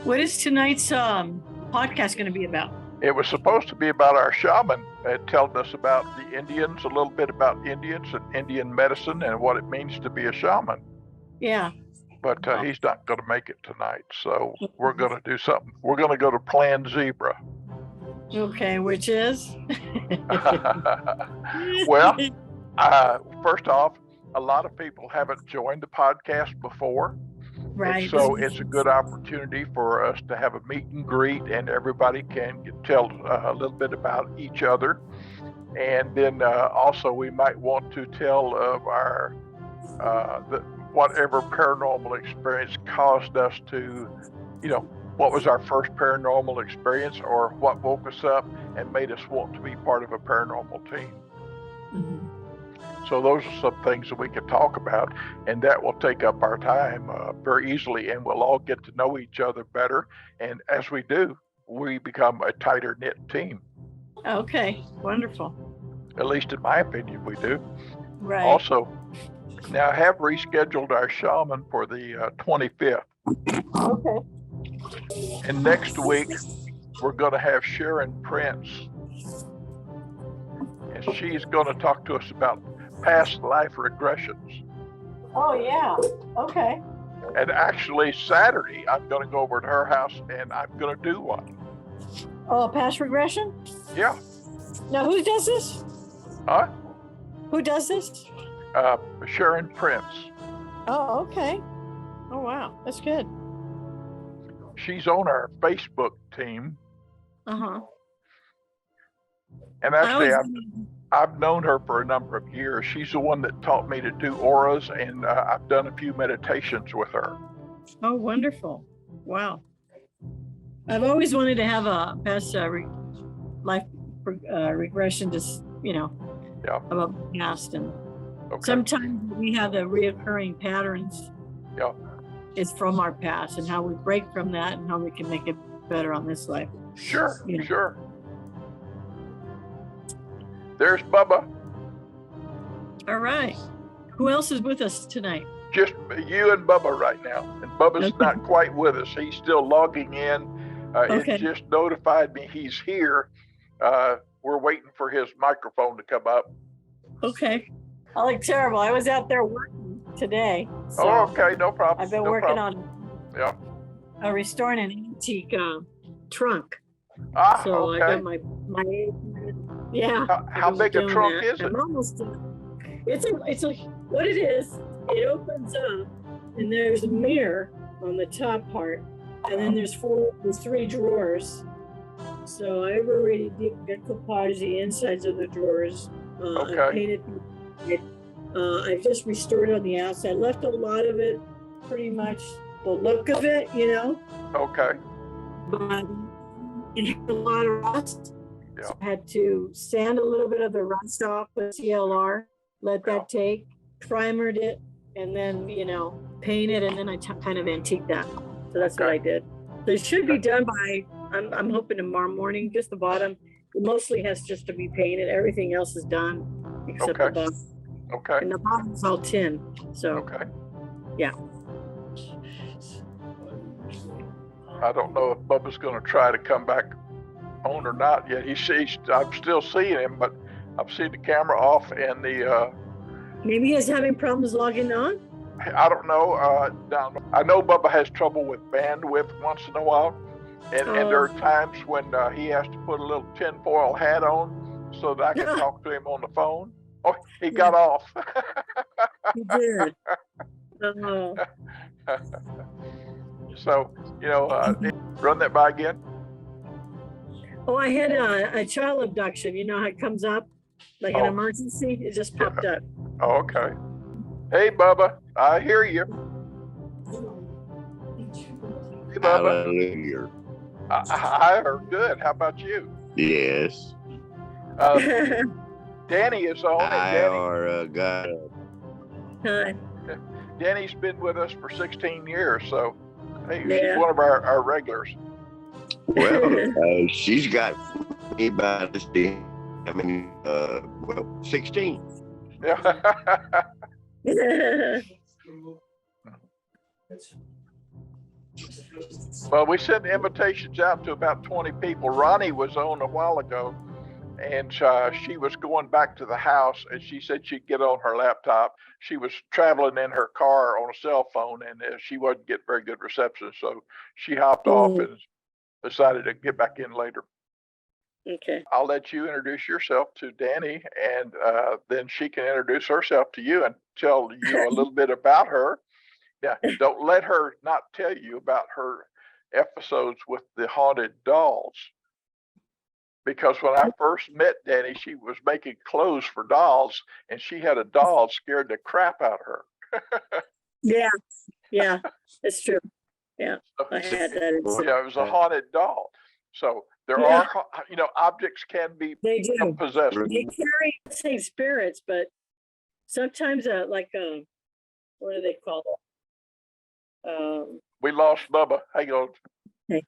What is tonight's podcast going to be about? It was supposed to be about our shaman. It telling us about the Indians, a little bit about Indians and Indian medicine and what it means to be a shaman. Yeah. But he's not going to make it tonight. So we're going to do something. We're going to go to Plan Zebra. Okay, which is? Well, first off, a lot of people haven't joined the podcast before. Right. And so it's a good opportunity for us to have a meet and greet, and everybody can tell a little bit about each other. And then also we might want to tell of our whatever paranormal experience caused us to, what was our first paranormal experience, or what woke us up and made us want to be part of a paranormal team. Mm-hmm. So those are some things that we can talk about, and that will take up our time very easily, and we'll all get to know each other better. And as we do, we become a tighter knit team. Okay, wonderful. At least in my opinion, we do. Right. Also, now I have rescheduled our shaman for the 25th. Okay. And next week, we're going to have Sharon Prince. And she's going to talk to us about past life regressions. Oh, yeah. Okay. And actually, Saturday, I'm going to go over to her house and I'm going to do one. Oh, past regression? Yeah. Now, who does this? Huh? Who does this? Sharon Prince. Oh, okay. Oh, wow. That's good. She's on our Facebook team. Uh-huh. And actually, I've known her for a number of years. She's the one that taught me to do auras, and I've done a few meditations with her. Oh, wonderful. Wow. I've always wanted to have a past life regression, just, about the past. And sometimes we have the reoccurring patterns. Yeah. It's from our past, and how we break from that and how we can make it better on this life. Sure, sure. There's Bubba. All right. Who else is with us tonight? Just you and Bubba right now. And Bubba's not quite with us. He's still logging in. It just notified me he's here. We're waiting for his microphone to come up. Okay. I look terrible. I was out there working today. So okay. No problem. I've been working on restoring an antique trunk. So I got my How big a trunk is it? I'm almost done. It's a what it is. It opens up, and there's a mirror on the top part, and then there's three drawers. So I've already decoupaged the insides of the drawers. I painted it. I've just restored on the outside. Left a lot of it, pretty much the look of it, Okay. But it had a lot of rust. Yeah. So I had to sand a little bit of the rust off with CLR, let that take, primered it, and then, paint it, and then I kind of antique that. So that's what I did. So it should be done by, I'm hoping tomorrow morning, just the bottom. It mostly has just to be painted. Everything else is done except the bottom. Okay. And the bottom's all tin. So, yeah. I don't know if Bubba's going to try to come back on or not yet. I'm still seeing him, but I've seen the camera off and the. Maybe he's having problems logging on. I don't know. I know Bubba has trouble with bandwidth once in a while, and there are times when he has to put a little tinfoil hat on so that I can talk to him on the phone. Oh, he got off. He did. So, run that by again. Oh, I had a child abduction. You know how it comes up like an emergency? It just popped up. Oh, okay. Hey, Bubba, I hear you. Hey, Bubba. Hallelujah. I heard good. How about you? Yes. Danny is on. Hi. Danny's been with us for 16 years, so hey, she's one of our regulars. Well, she's got me about 16. Yeah. Well, we sent invitations out to about 20 people. Roni was on a while ago, and she was going back to the house, and she said she'd get on her laptop. She was traveling in her car on a cell phone, and she wasn't getting very good reception, so she hopped off and decided to get back in later. Okay. I'll let you introduce yourself to Danny, and then she can introduce herself to you and tell you a little bit about her. Yeah, don't let her not tell you about her episodes with the haunted dolls. Because when I first met Danny, she was making clothes for dolls, and she had a doll scared the crap out of her. Yeah, it's true. Yeah, I had that. Yeah, it was a haunted doll. So there are, objects can be They do. possessed. They carry, say, spirits, but sometimes what do they call it? We lost Bubba. Hang on. Okay.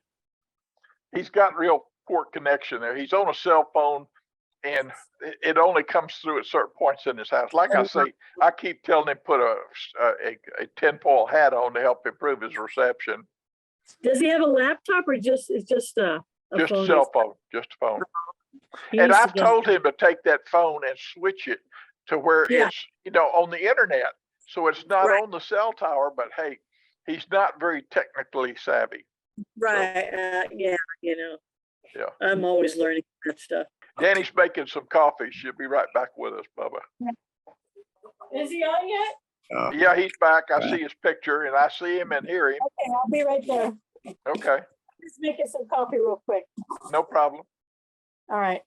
He's got real poor connection there. He's on a cell phone, and it only comes through at certain points in his house. Like I say, I keep telling him put a tinfoil hat on to help improve his reception. Does he have a laptop or just a Just phone? a cell phone, just a phone. He And needs to I've get- told him to take that phone and switch it to where it's, on the internet. So it's not on the cell tower, but hey, he's not very technically savvy. Right. Yeah. Yeah. I'm always learning that stuff. Danny's making some coffee. She'll be right back with us, Bubba. Is he on yet? Yeah, he's back. I see his picture, and I see him and hear him. Okay, I'll be right there. Okay, Just making some coffee real quick. no problem. All right.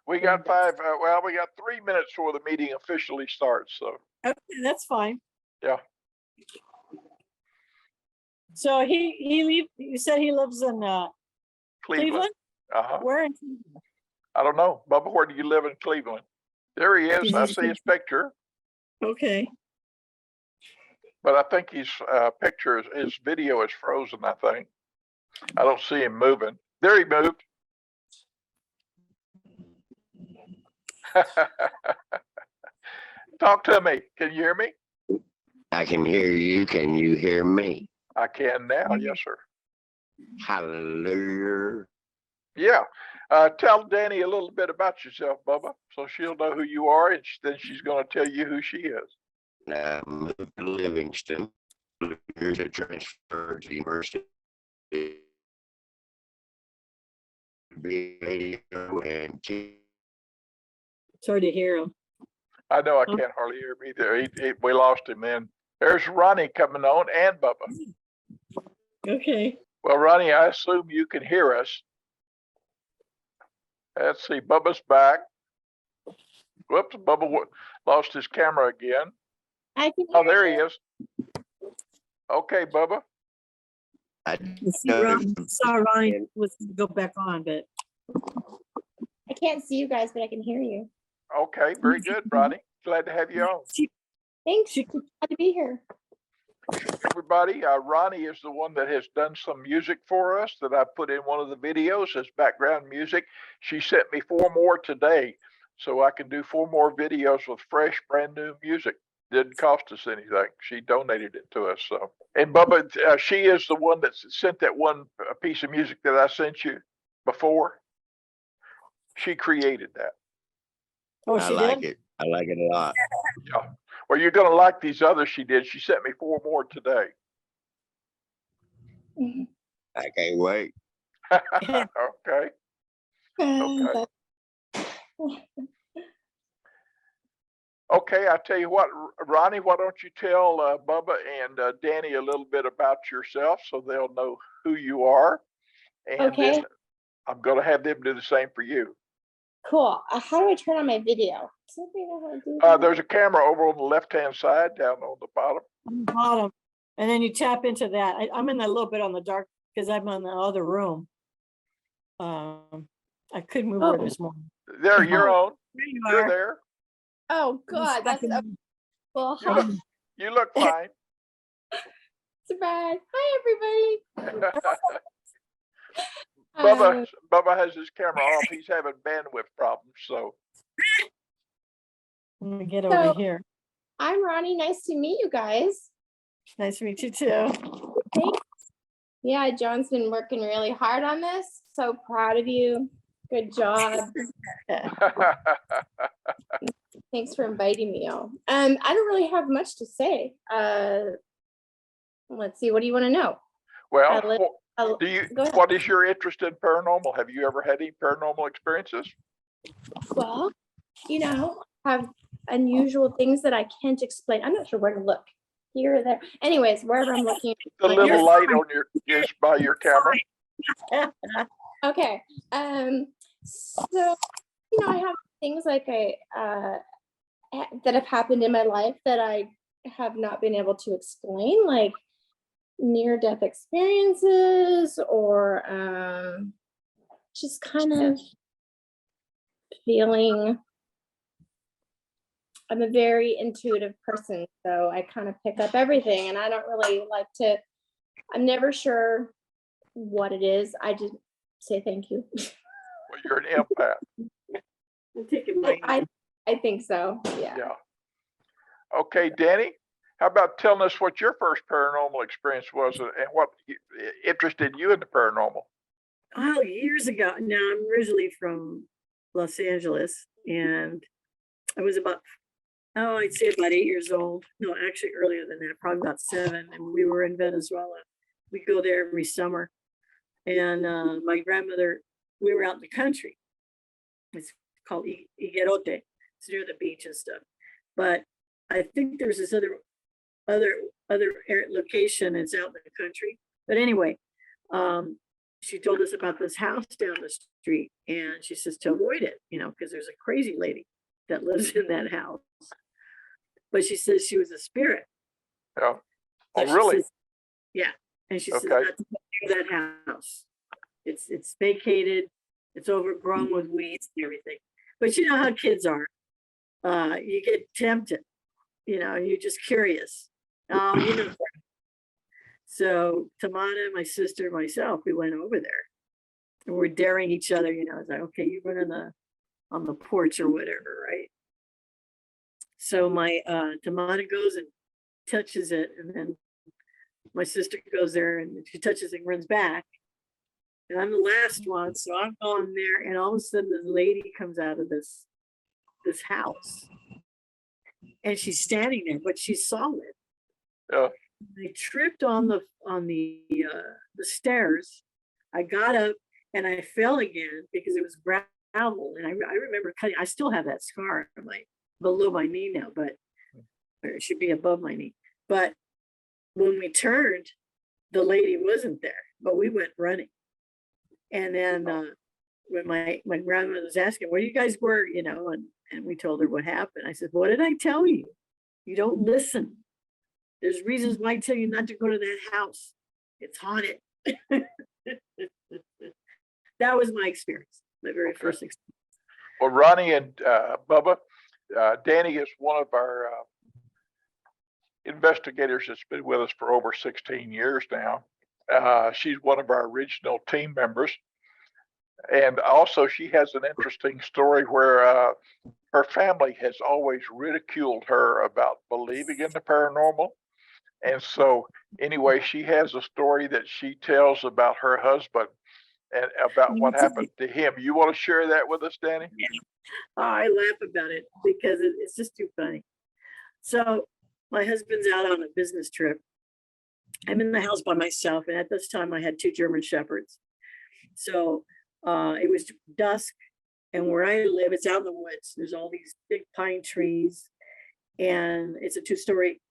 We got we got 3 minutes before the meeting officially starts, so. Okay, that's fine. Yeah. So you said he lives in Cleveland? Uh-huh. Where in Cleveland? I don't know. Bubba, where do you live in Cleveland? There he is. I see his picture, Okay. but I think his video is frozen, I think. I don't see him moving. There he moved. Talk to me. Can you hear me? I can hear you. Can you hear me? I can now. Yes, sir. Hallelujah. Yeah. Tell Danny a little bit about yourself, Bubba, so she'll know who you are, and then she's going to tell you who she is. I moved to Livingston. Here's a transfer to the university. And Sorry to hear him. I know I can't hardly hear him either. We lost him then. There's Roni coming on and Bubba. Okay. Well, Roni, I assume you can hear us. Let's see, Bubba's back. Whoops, Bubba lost his camera again. I can Oh, hear there you. he is. Okay, Bubba. I Saw Ryan was to go back on, but I can't see you guys, but I can hear you. Okay, very good, Roni. Glad to have you on. Thanks. Glad to be here. Everybody, Roni is the one that has done some music for us that I put in one of the videos as background music. She sent me 4 more today, so I can do 4 more videos with fresh, brand new music. Didn't cost us anything. She donated it to us. So, and Bubba, she is the one that sent that one piece of music that I sent you before. She created that. oh, I she like did? it. I like it a lot. Yeah. Well, you're going to like these others she did. She sent me 4 more today. I can't wait. Okay. Okay. Okay, I tell you what, Roni, why don't you tell Bubba and Danny a little bit about yourself so they'll know who you are. And Okay. then I'm going to have them do the same for you. Cool. How do I turn on my video? Does anybody know how to do that? There's a camera over on the left-hand side down on the bottom. On the bottom. And then you tap into that. I'm in a little bit on the dark because I'm in the other room. I could move over this morning. There, you're on. There you You're are. there. Oh, God. That's well. You look, you look fine. Surprise. Hi, everybody. Bubba has his camera off. He's having bandwidth problems, so. Let me get over here. I'm Roni. Nice to meet you guys. Nice to meet you too. Thanks. Yeah, John's been working really hard on this. So proud of you. Good job. Thanks for inviting me all. I don't really have much to say. Let's see, what do you want to know? Well, Go ahead. what is your interest in paranormal? Have you ever had any paranormal experiences? Well, have unusual things that I can't explain. I'm not sure where to look. Here or there. Anyways, wherever I'm looking. The little light on by your camera. Okay. So, I have things like that have happened in my life that I have not been able to explain, like near-death experiences, or just kind of feeling. I'm a very intuitive person, so I kind of pick up everything, and I don't really like to. I'm never sure what it is. I just say thank you. Well, you're an empath. I'm taking my. I think so. Yeah. Okay, Danny, how about telling us what your first paranormal experience was and what interested you in the paranormal? Oh, years ago. Now, I'm originally from Los Angeles, and I was I'd say about 8 years old. No, actually earlier than that, probably about 7. And we were in Venezuela. We go there every summer. And my grandmother, we were out in the country. It's called Higuerote. It's near the beach and stuff. But I think there's this other location. It's out in the country. But anyway, she told us about this house down the street, and she says to avoid it, because there's a crazy lady that lives in that house. But she says she was a spirit. Yeah. So oh, really? Says, yeah. And she says not to go near that house. It's vacated. It's overgrown with weeds and everything. But you know how kids are. You get tempted. You're just curious. Oh, So Tamana, my sister, myself, we went over there. And we're daring each other, it's like, okay, you run on the porch or whatever, right? So my Tamana goes and touches it, and then my sister goes there and she touches it and runs back. And I'm the last one, so I'm going there, and all of a sudden this lady comes out of this house, and she's standing there, but she's solid. Yeah. I tripped on the stairs. I got up and I fell again because it was gravel, and I remember cutting. I still have that scar on below my knee now, but it should be above my knee. But when we turned, the lady wasn't there, but we went running. And then when my grandmother was asking, where you guys were, and we told her what happened. I said, what did I tell you? You don't listen. There's reasons why I tell you not to go to that house. It's haunted. That was my experience, my very first experience. Well, Roni and Bubba, Danny is one of our investigators that's been with us for over 16 years now. She's one of our original team members. And also she has an interesting story where her family has always ridiculed her about believing in the paranormal. And so anyway, she has a story that she tells about her husband and about what happened to him. You want to share that with us, Danny? Oh, I laugh about it because it's just too funny. So my husband's out on a business trip. I'm in the house by myself, and at this time I had 2 German Shepherds. So it was dusk, and where I live, it's out in the woods. There's all these big pine trees, and it's a 2-story.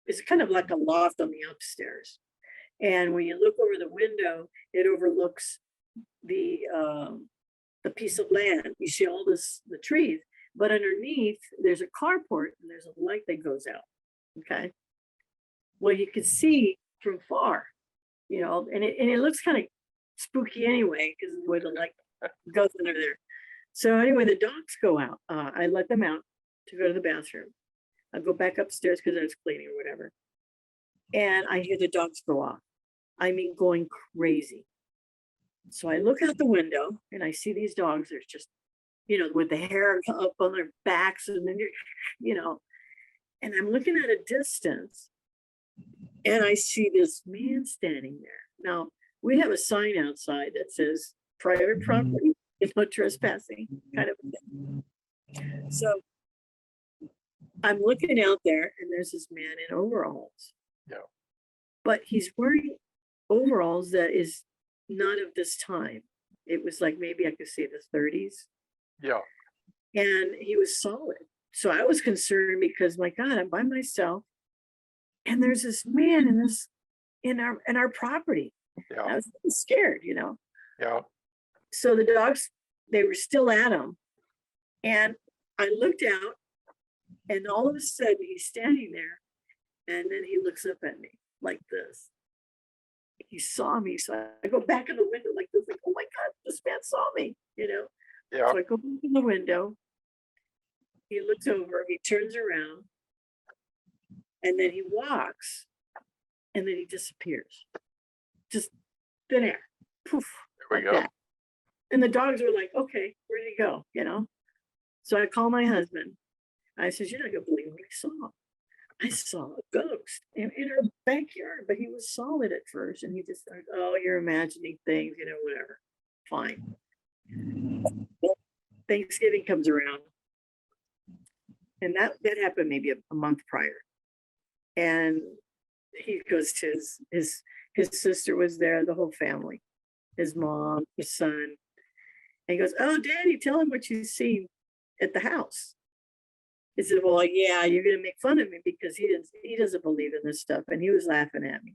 It's kind of like a loft on the upstairs. And when you look over the window, it overlooks the piece of land. You see all the trees, but underneath there's a carport and there's a light that goes out. Okay. Well, you can see from far, and it looks kind of spooky anyway, because the way the light goes under there. So anyway, the dogs go out. I let them out to go to the bathroom. I go back upstairs because I was cleaning or whatever. And I hear the dogs go off. I mean, going crazy. So I look out the window and I see these dogs. There's just, with the hair up on their backs, and then and I'm looking at a distance, And I see this man standing there. Now, we have a sign outside that says private property, no trespassing, kind of a thing. So I'm looking out there and there's this man in overalls. Yeah. But he's wearing overalls that is not of this time. It was like maybe I could say the 30s. Yeah. And he was solid. So I was concerned because my God, I'm by myself. And there's this man in our property. Yeah. I was scared, Yeah. So the dogs, they were still at him. And I looked out, and all of a sudden he's standing there, and then he looks up at me like this. He saw me, so I go back in the window like this, like, oh my God, this man saw me, Yeah. So I go back in the window. He looks over, he turns around, and then he walks, and then he disappears. Just thin air, poof. There we like go. that. And the dogs were like, okay, where did he go? So I call my husband. I says, you're not gonna believe what I saw. I saw a ghost in our backyard, but he was solid at first. And he just started, oh, you're imagining things, whatever. Fine. Well, Thanksgiving comes around. And that happened maybe a month prior. And he goes to his sister was there, the whole family, his mom, his son. And he goes, oh, Daddy, tell him what you've seen at the house. He said, well, yeah, you're going to make fun of me because he doesn't believe in this stuff. And he was laughing at me.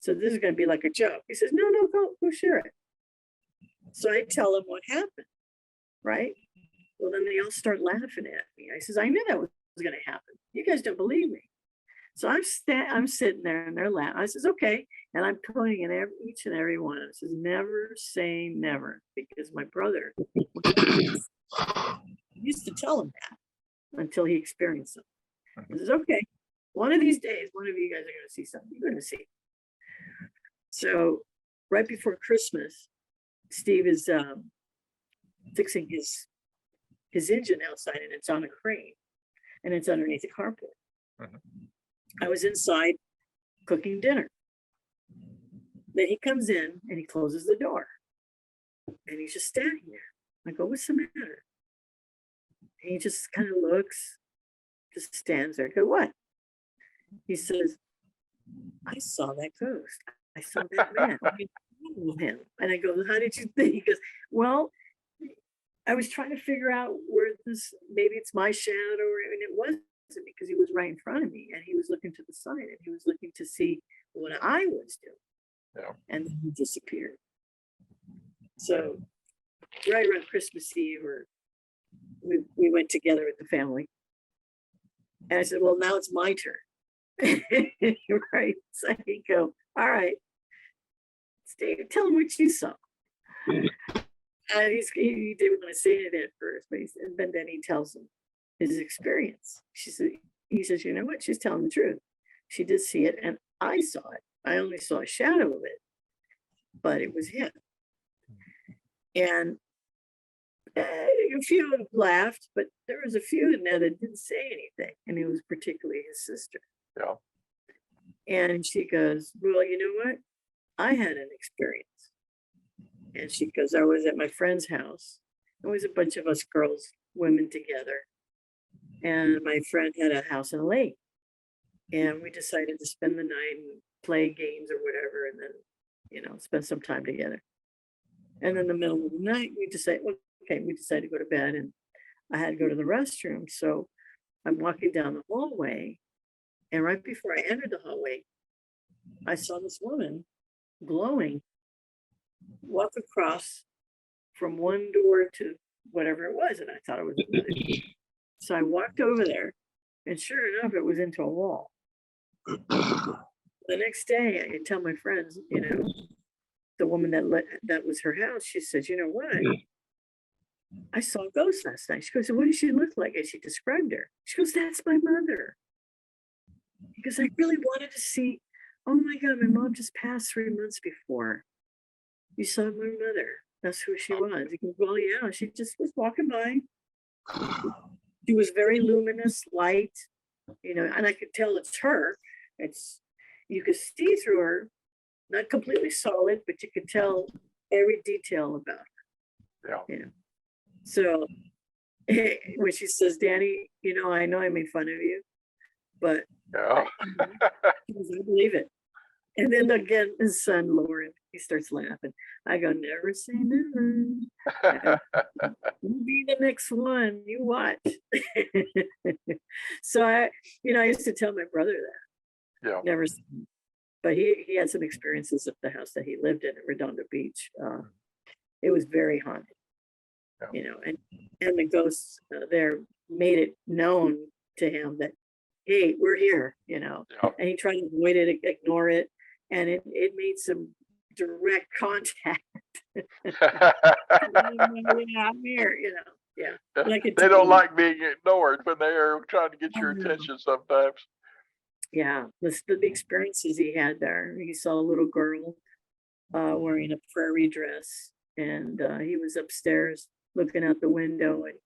So this is going to be like a joke. He says, no, go share it. So I tell him what happened, right? Well, then they all start laughing at me. I says, I knew that was going to happen. You guys don't believe me. So I'm sitting there and they're laughing. I says, okay. And I'm pointing at each and every one. I says, never say never, because my brother used to tell him that until he experienced it. He says, okay, one of these days, one of you guys are going to see something. You're going to see. So right before Christmas, Steve is fixing his engine outside, and it's on a crane, and it's underneath a carport. I was inside cooking dinner. Then he comes in and he closes the door, and he's just standing there. I go, what's the matter? And he just kind of looks, just stands there. I go, what? He says, I saw that ghost. I saw that man. I know him. And I go, how did you think? He goes, well, I was trying to figure out where maybe it's my shadow, and it wasn't, because he was right in front of me, and he was looking to the side, and he was looking to see what I was doing. Yeah. And then he disappeared. So right around Christmas Eve, we went together with the family. And I said, well, now it's my turn. Right. So he go, all right, Steve, tell him what you saw. And he didn't want to say it at first, but then he tells him his experience. He says, you know what? She's telling the truth. She did see it, and I saw it. I only saw a shadow of it, but it was him. And a few laughed, but there was a few in there that didn't say anything, and it was particularly his sister. Yeah. And she goes, well, you know what? I had an experience. And she goes, I was at my friend's house. It was a bunch of us girls, women together. And my friend had a house in a lake. And we decided to spend the night and play games or whatever, and then, spend some time together. And in the middle of the night, we decided to go to bed, and I had to go to the restroom. So I'm walking down the hallway, and right before I entered the hallway, I saw this woman glowing walk across from one door to whatever it was, and I thought it was another. So I walked over there, and sure enough, it was into a wall. The next day, I tell my friends, the woman that was her house, she says, you know what? I saw a ghost last night. She goes, what did she look like? And she described her. She goes, that's my mother. Because I really wanted to see, oh my God, my mom just passed 3 months before. You saw my mother. That's who she was. He goes, well, yeah, she just was walking by. She was very luminous, light, and I could tell it's her. you could see through her, not completely solid, but you could tell every detail about her. Yeah. So when she says, Danny, I know I made fun of you, but Yeah. I believe it. And then again, his son, Lauren, he starts laughing. I go, never say never. You'll be the next one. You watch. So I used to tell my brother that. Yeah. Never, but he had some experiences at the house that he lived in at Redondo Beach. It was very haunted. Yeah. And the ghosts there made it known to him that, hey, we're here, Yeah. and he tried to avoid it, ignore it, and it made some direct contact. Yeah, I'm here, yeah. They don't like being ignored when they're trying to get your attention sometimes. Yeah, the experiences he had there. He saw a little girl wearing a prairie dress, and he was upstairs looking out the window, and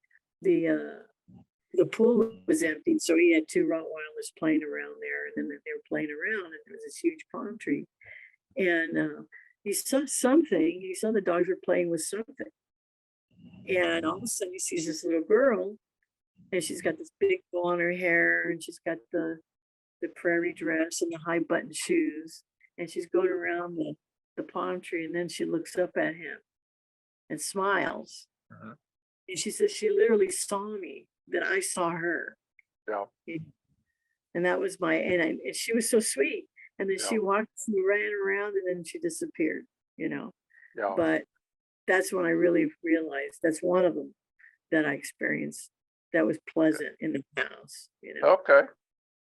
the pool was empty, so he had two Rottweilers playing around there, and then they were playing around, and there was this huge palm tree, and he saw something. He saw the dogs were playing with something, and all of a sudden he sees this little girl, and she's got this big bow on her hair, and she's got the prairie dress and the high button shoes, and she's going around the palm tree, and then she looks up at him and smiles. Mhm. And she says she literally saw me, that I saw her. Yeah. And that was and she was so sweet. And then she walked, she ran around, and then she disappeared, Yeah. But that's when I really realized that's one of them that I experienced that was pleasant in the house, Okay.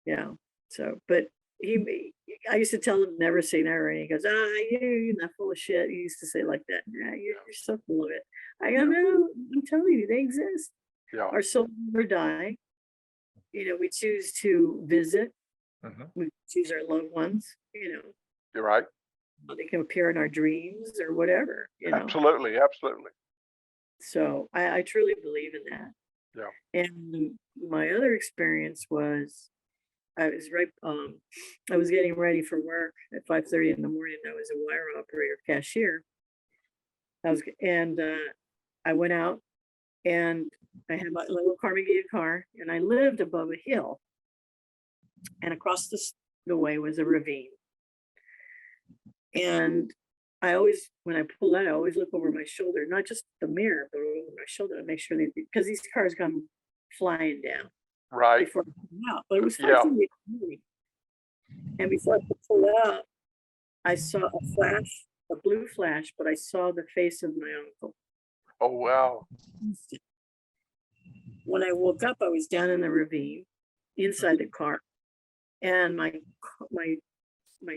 Yeah. So, but I used to tell him never say never, and he goes, you're not full of shit. He used to say like that. Yeah, you're so full of it. I go, no, I'm telling you, they exist. Yeah. Our souls never die. We choose to visit. Mm-hmm. We choose our loved ones. You're right. They can appear in our dreams or whatever. Absolutely. Absolutely. So I truly believe in that. Yeah. And my other experience was, I was getting ready for work at 5:30 in the morning. I was a wire operator, cashier. I went out, and I had my little Carnegie car, and I lived above a hill, and across the way was a ravine. And when I pull out, I always look over my shoulder, not just the mirror, but over my shoulder to make sure because these cars come flying down. Right. Before I pull out, but it was 5:30 in the morning. And before I could pull out, I saw a flash, a blue flash, but I saw the face of my uncle. Oh, wow. When I woke up, I was down in the ravine, inside the car, and my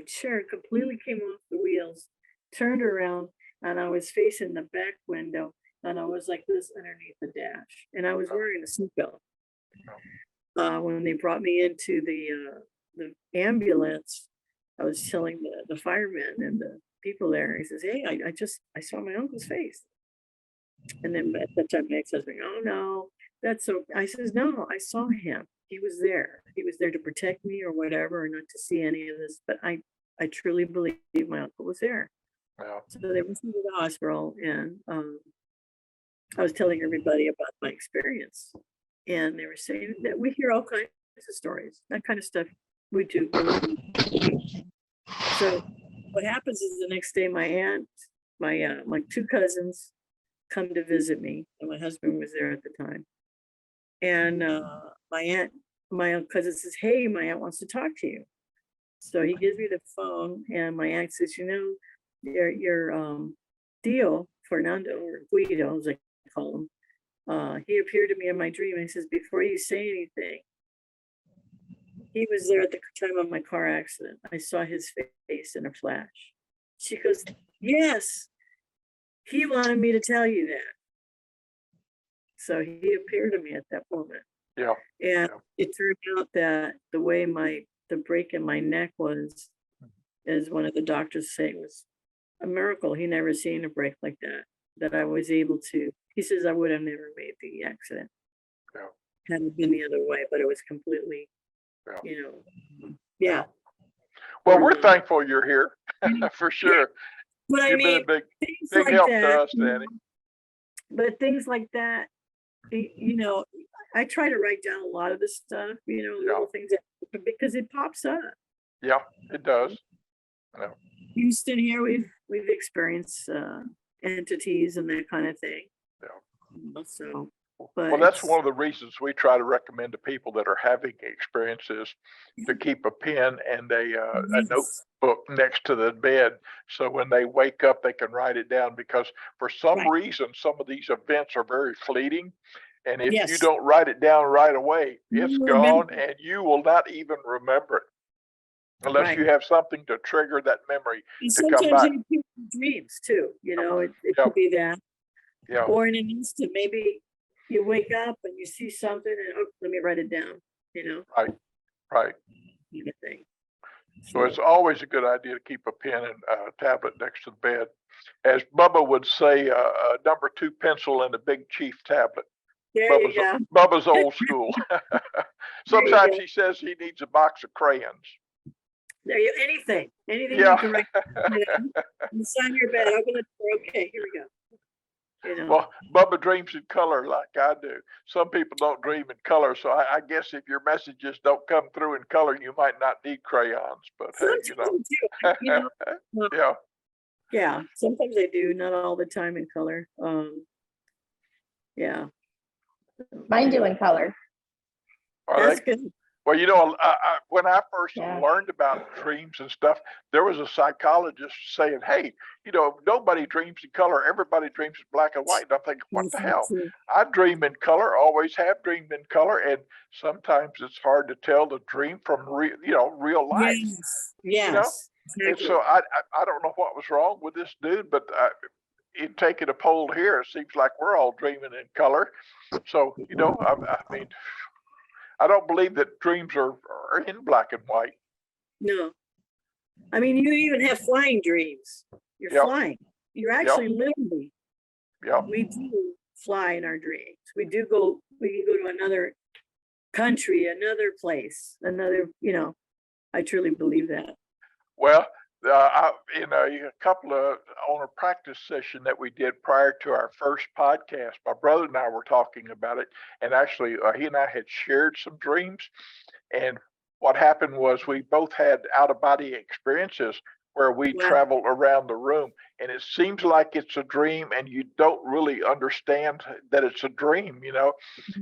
chair completely came off the wheels, turned around, and I was facing the back window, and I was like this underneath the dash, and I was wearing a seatbelt. When they brought me into the ambulance, I was telling the firemen and the people there, he says, hey, I saw my uncle's face. And then at that time, my ex-husband, oh no, that's so, I says, no, I saw him. He was there. He was there to protect me or whatever, or not to see any of this. But I truly believe my uncle was there. Yeah. So they went me to the hospital, and I was telling everybody about my experience. And they were saying that we hear all kinds of stories, that kind of stuff we do. So what happens is the next day, my aunt, my two cousins come to visit me, and my husband was there at the time. And my cousin says, hey, my aunt wants to talk to you. So he gives me the phone, and my aunt says, your Dio, Fernando, or Guido, as I call him, he appeared to me in my dream, and he says, before you say anything, he was there at the time of my car accident. I saw his face in a flash. She goes, yes, he wanted me to tell you that. So he appeared to me at that moment. Yeah. And it turned out that the way the break in my neck was, as one of the doctors saying, was a miracle. He never seen a break like that I was able to. He says I would have never made the accident. Had it been the other way, but it was completely, yeah. Well, we're thankful you're here for sure. But I You've been a mean, big things big like help that, to us, Danny. but things like that, I try to write down a lot of this stuff, little things because it pops up. Yeah, it does. Yeah. Houston here, we've experienced entities and that kind of thing. Yeah. So, well, that's one of the reasons we try to recommend to people that are having experiences to keep a pen and a notebook next to the bed, so when they wake up, they can write it down. Because for some reason, some of these events are very fleeting, and if you don't write it down right away, it's gone, and you will not even remember it unless you have something to trigger that memory to come back. Sometimes in dreams too, it could be that. Yeah. Or in an instant, maybe you wake up and you see something and let me write it down, Right. Kind of thing. So it's always a good idea to keep a pen and a tablet next to the bed. As Bubba would say, a number 2 pencil and a Big Chief tablet. There you go. Bubba's old school. Sometimes he says he needs a box of crayons. Anything you can write inside your bed. Open the door. Okay, here we go. Well, Bubba dreams in color like I do. Some people don't dream in color, so I guess if your messages don't come through in color, you might not need crayons. But hey, yeah, sometimes I do, not all the time in color. Yeah, mine do in color. That's good. Well, when I first learned about dreams and stuff, there was a psychologist saying, hey, nobody dreams in color. Everybody dreams in black and white. And I'm thinking, what the hell? I dream in color, always have dreamed in color. And sometimes it's hard to tell the dream from real life. Yes. Exactly. And so I don't know what was wrong with this dude, but in taking a poll here, it seems like we're all dreaming in color. So, I mean, I don't believe that dreams are in black and white. No. I mean, you even have flying dreams. You're flying. You're actually literally. We do fly in our dreams. We can go to another country, another place, I truly believe that. Well, in a couple of on a practice session that we did prior to our first podcast, my brother and I were talking about it, and actually he and I had shared some dreams, and what happened was we both had out-of-body experiences where we traveled around the room, and it seems like it's a dream and you don't really understand that it's a dream,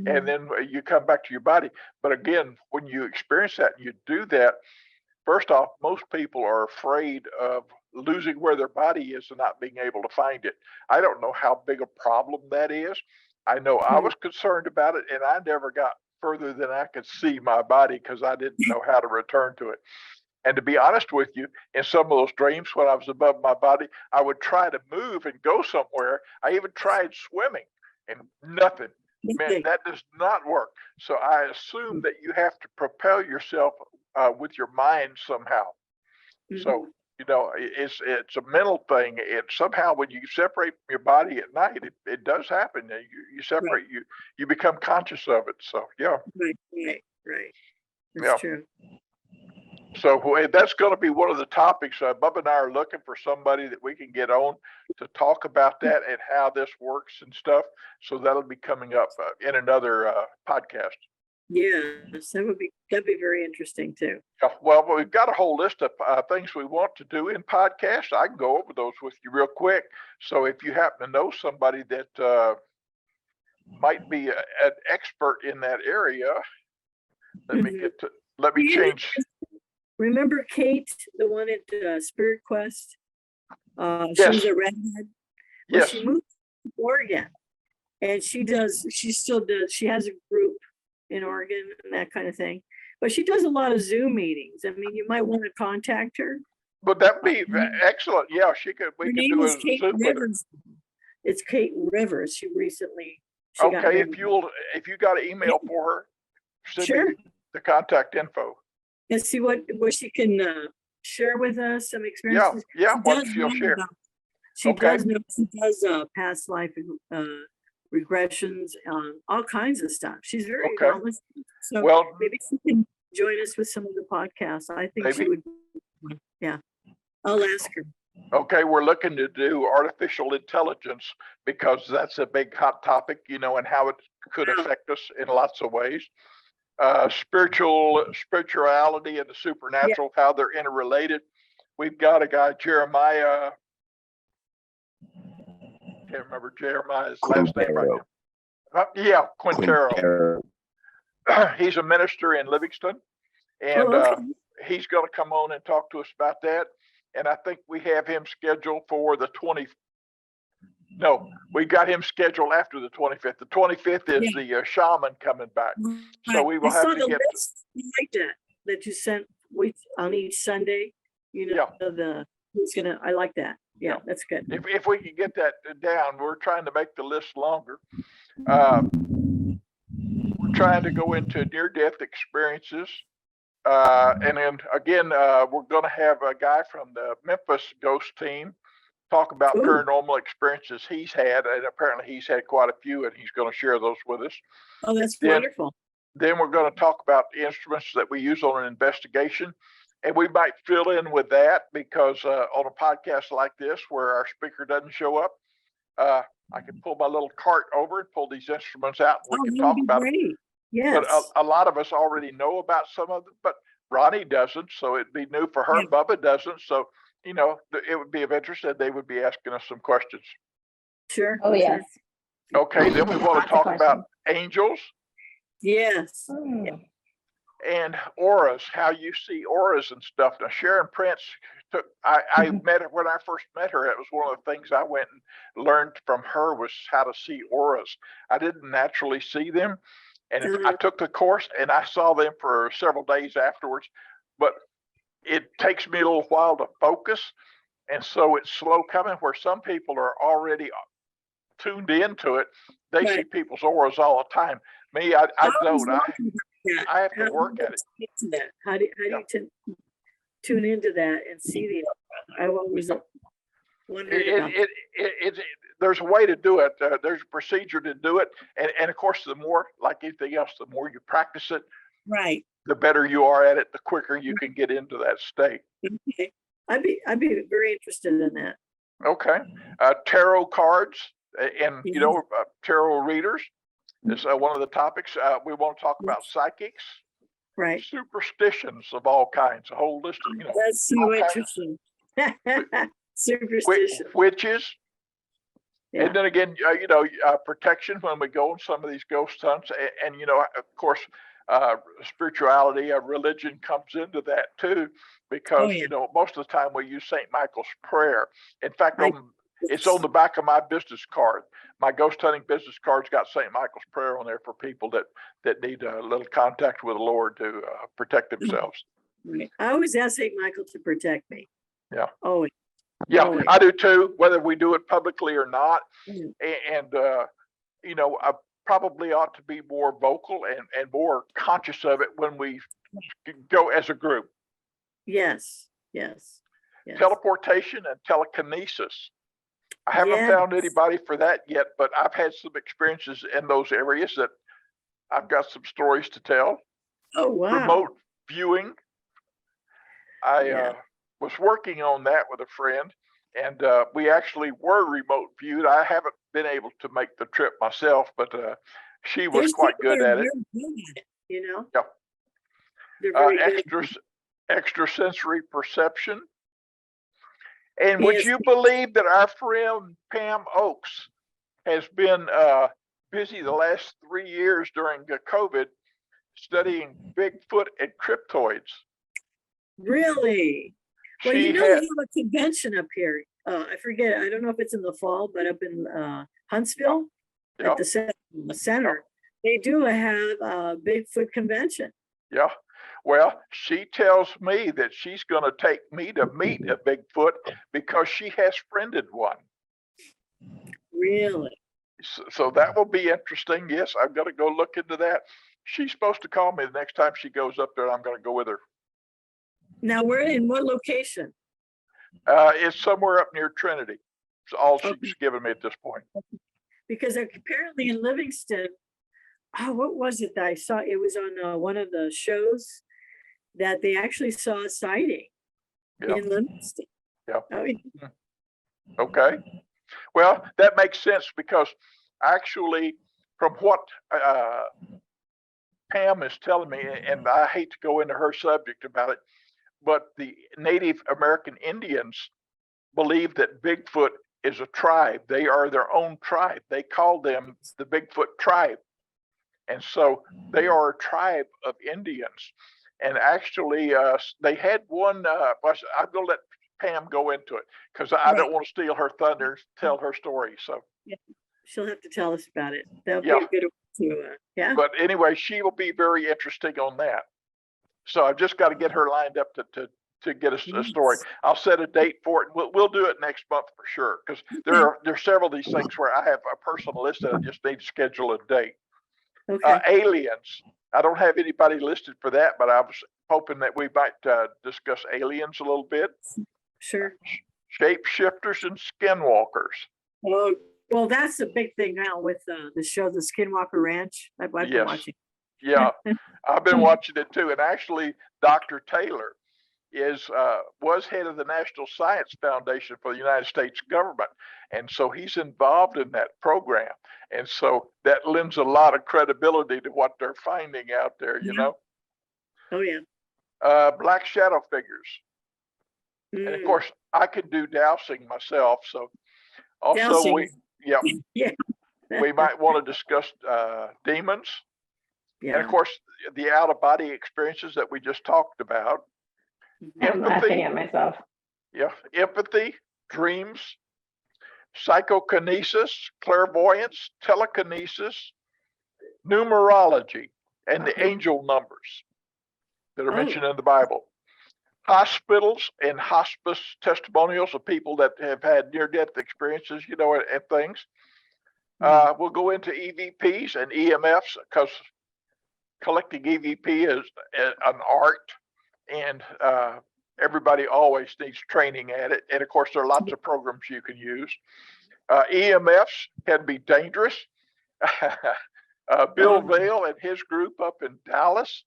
and then you come back to your body. But again, when you experience that and you do that, first off, most people are afraid of losing where their body is and not being able to find it. I don't know how big a problem that is. I know I was concerned about it, and I never got further than I could see my body because I didn't know how to return to it. And to be honest with you, in some of those dreams when I was above my body, I would try to move and go somewhere. I even tried swimming and nothing. Man, that does not work. So I assume that you have to propel yourself with your mind somehow. So, it's a mental thing. And somehow when you separate from your body at night, it does happen. You separate, you become conscious of it. So, Right. That's true. So that's going to be one of the topics. Bubba and I are looking for somebody that we can get on to talk about that and how this works and stuff. So that'll be coming up in another podcast. Yes, that'd be very interesting too. Well, we've got a whole list of things we want to do in podcasts. I can go over those with you real quick. So if you happen to know somebody that might be an expert in that area, let me change. Remember Kate, the one at Spirit Quest? She was a redhead. Well, she moved to Oregon, and she still does. She has a group in Oregon and that kind of thing. But she does a lot of Zoom meetings. I mean, you might want to contact her. Would that be excellent? Yeah, she could. We could do a Zoom with her. It's Kate Rivers. She recently. Okay, if you got an email for her, send me the contact info. And see what she can share with us, some experiences. What she'll share. She does past life regressions, all kinds of stuff. She's very knowledgeable. So maybe she can join us with some of the podcasts. I think she would. I'll ask her. Okay, we're looking to do artificial intelligence because that's a big hot topic, and how it could affect us in lots of ways. Spirituality and the supernatural, how they're interrelated. We've got a guy, Jeremiah. Can't remember Jeremiah's last name right now. Yeah, Quintero. He's a minister in Livingston, and he's going to come on and talk to us about that. And I think we have him scheduled for the 20th. No, we got him scheduled after the 25th. The 25th is the shaman coming back. So we will have to get. List like that you sent on each Sunday. I like that. Yeah, that's good. If we can get that down, we're trying to make the list longer. We're trying to go into near-death experiences. And then again, we're going to have a guy from the Memphis ghost team talk about paranormal experiences he's had, and apparently he's had quite a few, and he's going to share those with us. Oh, that's wonderful. Then we're going to talk about the instruments that we use on an investigation, and we might fill in with that because on a podcast like this where our speaker doesn't show up, I can pull my little cart over and pull these instruments out, and we can talk about them. Yes. But a lot of us already know about some of them, but Roni doesn't, so it'd be new for her. Bubba doesn't, so it would be of interest, and they would be asking us some questions. Sure. Oh, yes. Okay, then we want to talk about angels. Yes. And auras, how you see auras and stuff. Now, Sharon Prince I met her when I first met her. It was one of the things I went and learned from her was how to see auras. I didn't naturally see them. And I took the course and I saw them for several days afterwards, but it takes me a little while to focus. And so it's slow coming, where some people are already tuned into it. They see people's auras all the time. Me, I don't. I have to work at it. How do you tune into that and see the? I've always wondered about there's a way to do it. There's a procedure to do it, and of course, the more, like anything else, the more you practice it, right, the better you are at it. The quicker you can get into that state. Okay, I'd be very interested in that. Okay, tarot cards and tarot readers is one of the topics. We want to talk about psychics, right? Superstitions of all kinds, a whole list of That's so interesting. Superstition, witches. Yeah. And then again, protection when we go on some of these ghost hunts, and of course, spirituality, religion comes into that too, because most of the time we use St. Michael's prayer. In fact, it's on the back of my business card. My ghost hunting business card's got St. Michael's prayer on there for people that need a little contact with the Lord to protect themselves. Right. I always ask St. Michael to protect me. Yeah. Always. Yeah, Always. I do too, whether we do it publicly or not. And I probably ought to be more vocal and more conscious of it when we go as a group. Yes. Teleportation and telekinesis. I haven't found anybody for that yet, but I've had some experiences in those areas that I've got some stories to tell. Oh, wow. Remote viewing. I was working on that with a friend, and we actually were remote viewed. I haven't been able to make the trip myself, but she was quite good at it. Yeah. They're very good. Extrasensory perception. And would you believe that our friend Pam Oakes has been busy the last 3 years during COVID studying Bigfoot and cryptoids? Really? Well, we have a convention up here. I forget. I don't know if it's in the fall, but up in Huntsville at the center, they do have a Bigfoot convention. Yeah. Well, she tells me that she's going to take me to meet a Bigfoot because she has friended one. Really? So that will be interesting. Yes, I'm going to go look into that. She's supposed to call me the next time she goes up there. I'm going to go with her. Now, we're in what location? It's somewhere up near Trinity. It's all she's given me at this point. Because apparently in Livingston, what was it that I saw? It was on one of the shows that they actually saw a sighting. Yeah. in Livingston. Yeah. Oh, yeah. Okay. Well, that makes sense because actually, from what Pam is telling me, and I hate to go into her subject about it, but the Native American Indians believe that Bigfoot is a tribe. They are their own tribe. They call them the Bigfoot tribe. And so they are a tribe of Indians. And actually, they had one. I'm going to let Pam go into it because I don't want to steal her thunder, tell her story. So Yeah. She'll have to tell us about it. That'll Yeah. be a good one to, yeah. But anyway, she will be very interesting on that. So I've just got to get her lined up to get us a story. I'll set a date for it. We'll do it next month for sure because there's several of these things where I have a personal list that I just need to schedule a date. Okay. Aliens. I don't have anybody listed for that, but I was hoping that we might discuss aliens a little bit. Sure. Shapeshifters and skinwalkers. Oh, well, that's a big thing now with the show, The Skinwalker Ranch. I've been Yes. watching. Yeah, I've been watching it too. And actually, Dr. Taylor was head of the National Science Foundation for the United States government. And so he's involved in that program. And so that lends a lot of credibility to what they're finding out there, you know? Oh, yeah. Black shadow figures. And of course, I can do dowsing myself. So also Dowsing. yeah, we might want to discuss demons. Yeah. And of course, the out-of-body experiences that we just talked about. I'm laughing at myself. Yeah, empathy, dreams, psychokinesis, clairvoyance, telekinesis, numerology, and the angel numbers that are mentioned in the Bible. Hospitals and hospice testimonials of people that have had near-death experiences, you know, and things. We'll go into EVPs and EMFs because collecting EVP is an art, and everybody always needs training at it. And of course, there are lots of programs you can use. EMFs can be dangerous. Bill Vail and his group up in Dallas,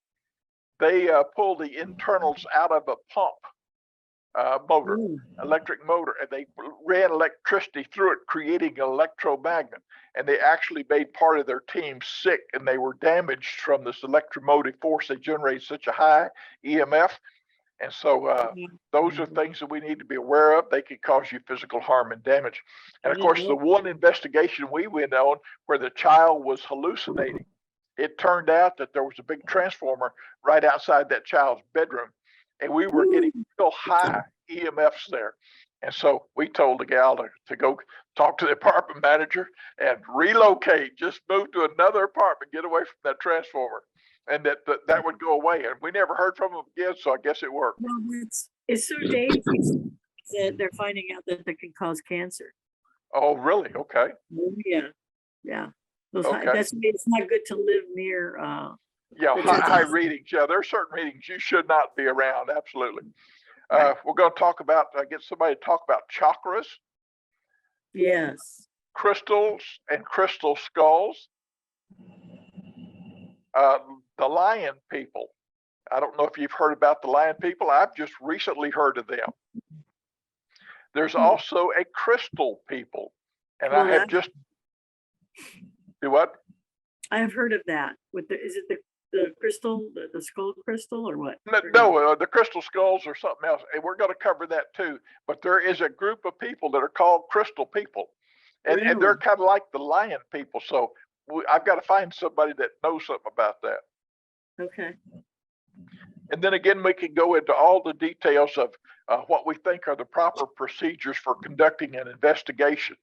they pull the internals out of a pump motor, electric motor, and they ran electricity through it, creating an electromagnet. And they actually made part of their team sick, and they were damaged from this electromotive force. They generated such a high EMF. And so those are things that we need to be aware of. They can cause you physical harm and damage. And of course, the one investigation we went on where the child was hallucinating, it turned out that there was a big transformer right outside that child's bedroom. And we were getting real high EMFs there. And so we told the gal to go talk to the apartment manager and relocate, just move to another apartment, get away from that transformer, and that would go away. And we never heard from them again, so I guess it worked. Well, it's so dangerous that they're finding out that it can cause cancer. Oh, really? Okay. Yeah. Yeah. Okay. That's it's not good to live near. Yeah, high readings. Yeah, there are certain readings you should not be around. Absolutely. We're going to talk about, get somebody to talk about chakras. Yes. Crystals and crystal skulls. The lion people. I don't know if you've heard about the lion people. I've just recently heard of them. There's also a crystal people. And I have just... Do what? I have heard of that. Is it the crystal, the skull crystal, or what? No, the crystal skulls or something else. And we're going to cover that too. But there is a group of people that are called crystal people. And, and they're kind of like the lion people. So I've got to find somebody that knows something about that. Okay. And then again, we can go into all the details of what we think are the proper procedures for conducting an investigation.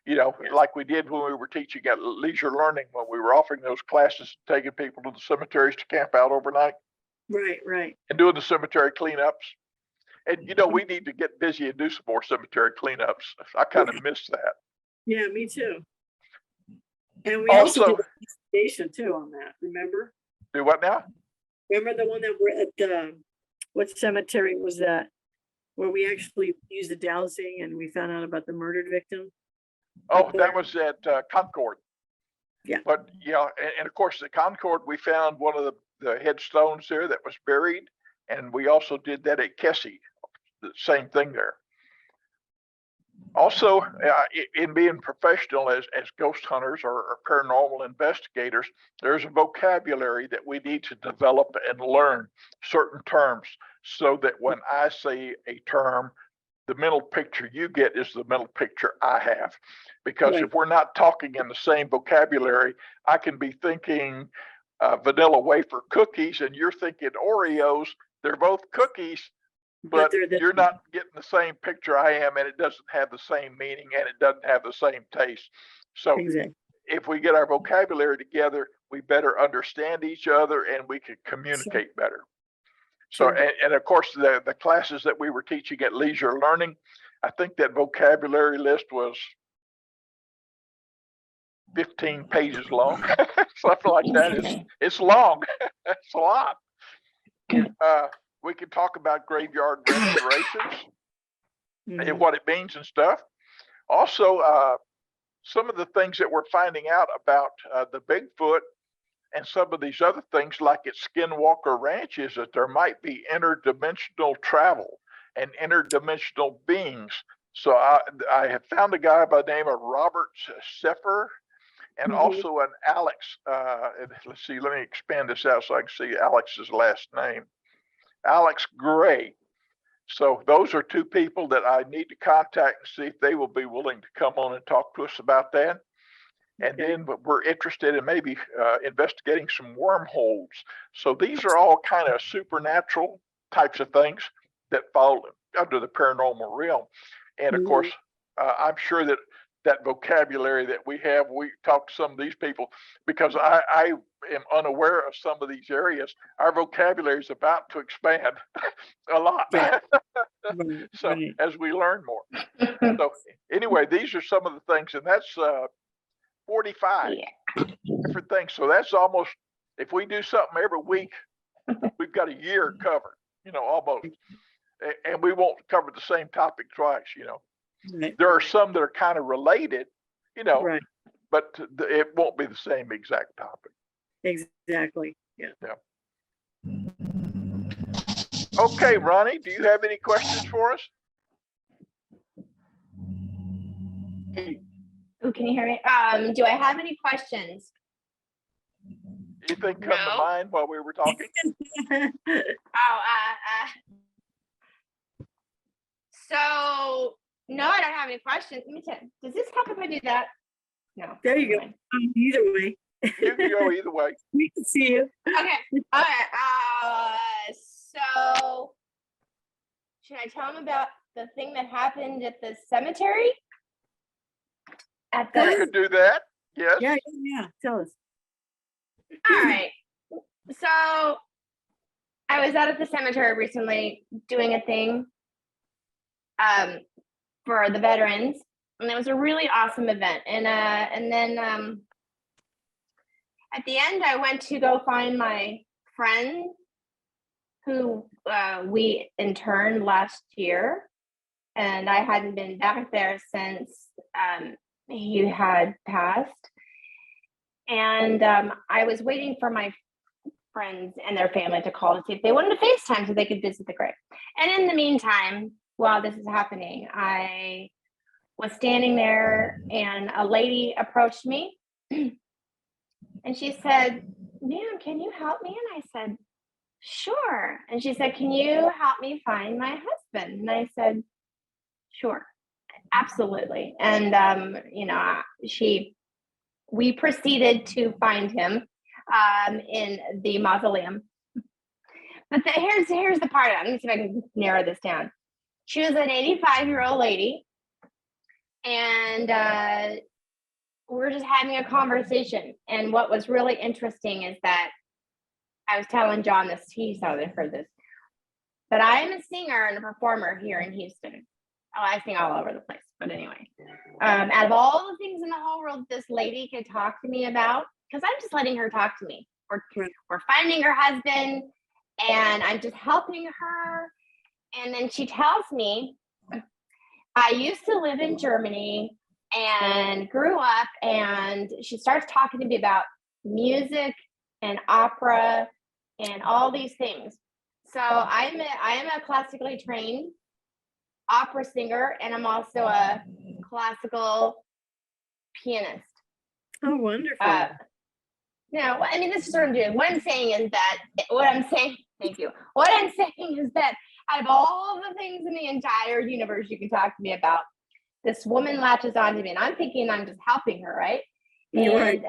You know, like we did when we were teaching at Leisure Learning, when we were offering those classes, taking people to the cemeteries to camp out overnight. Right. And doing the cemetery cleanups. And, you know, we need to get busy and do some more cemetery cleanups. I kind of miss that. Yeah, me too. And we also did an investigation too on that, remember? Do what now? Remember the one that we're at, what cemetery was that? Where we actually used the dowsing and we found out about the murdered victim? Oh, that was at Concord. Yeah. But yeah, and of course at Concord, we found one of the headstones there that was buried. And we also did that at Kessie the same thing there. Also, in being professional as ghost hunters or paranormal investigators, there's a vocabulary that we need to develop and learn certain terms so that when I say a term, the mental picture you get is the mental picture I have. Because Right. if we're not talking in the same vocabulary, I can be thinking vanilla wafer cookies and you're thinking Oreos. They're both cookies, but they're you're not getting the same picture I am, and it doesn't have the same meaning and it doesn't have the same taste. So exactly. if we get our vocabulary together, we better understand each other and we can communicate better. So, Sure. and of course, the classes that we were teaching at Leisure Learning, I think that vocabulary list was 15 pages long, something like that. It's long. It's a lot. We can talk about graveyard restorations and what it means and stuff. Also, some of the things that we're finding out about the Bigfoot and some of these other things, like at Skinwalker Ranch, is that there might be interdimensional travel and interdimensional beings. So I have found a guy by the name of Robert Seffer and also an Alex. Let's see, let me expand this out so I can see Alex's last name. Alex Gray. So those are two people that I need to contact and see if they will be willing to come on and talk to us about that. And then we're interested in maybe investigating some wormholes. So these are all kind of supernatural types of things that fall under the paranormal realm. And of course, I'm sure that vocabulary that we have, we talk to some of these people because I am unaware of some of these areas. Our vocabulary is about to expand a lot. So as we learn more. So anyway, these are some of the things, and that's 45 different things. So that's almost, if we do something every week, we've got a year covered, almost. And we won't cover the same topic twice, Right. There are some that are kind of related, Right. but it won't be the same exact topic. Exactly. Yeah. Okay, Ronnie, do you have any questions for us? Oh, can you hear me? Do I have any questions? Anything come to mind while we were talking? So no, I don't have any questions. Let me tell you, does this help if I do that? No. There you go. Either way. You can go either way. We can see you. Okay. All right. So should I tell them about the thing that happened at the cemetery? You could do that. Yes. Yeah. Tell us. All right. So I was out at the cemetery recently doing a thing for the veterans, and it was a really awesome event. And then at the end, I went to go find my friend who we interned last year, and I hadn't been back there since he had passed. And I was waiting for my friends and their family to call to see if they wanted to FaceTime so they could visit the grave. And in the meantime, while this is happening, I was standing there and a lady approached me and she said, "Ma'am, can you help me?" And I said, "Sure." And she said, "Can you help me find my husband?" And I said, "Sure, absolutely." And we proceeded to find him in the mausoleum. But here's the part of it. Let me see if I can narrow this down. She was an 85-year-old lady, and we're just having a conversation. And what was really interesting is that I was telling John this, he's probably heard this, but I am a singer and a performer here in Houston. Oh, I sing all over the place. But anyway, out of all the things in the whole world this lady could talk to me about, because I'm just letting her talk to me. We're finding her husband, and I'm just helping her. And then she tells me, I used to live in Germany and grew up, and she starts talking to me about music and opera and all these things. So I am a classically trained opera singer, and I'm also a classical pianist. Oh, wonderful. No, I mean, this is what I'm doing. What I'm saying is that, thank you. What I'm saying is that out of all the things in the entire universe you can talk to me about, this woman latches onto me, and I'm thinking I'm just helping her, right? You're right.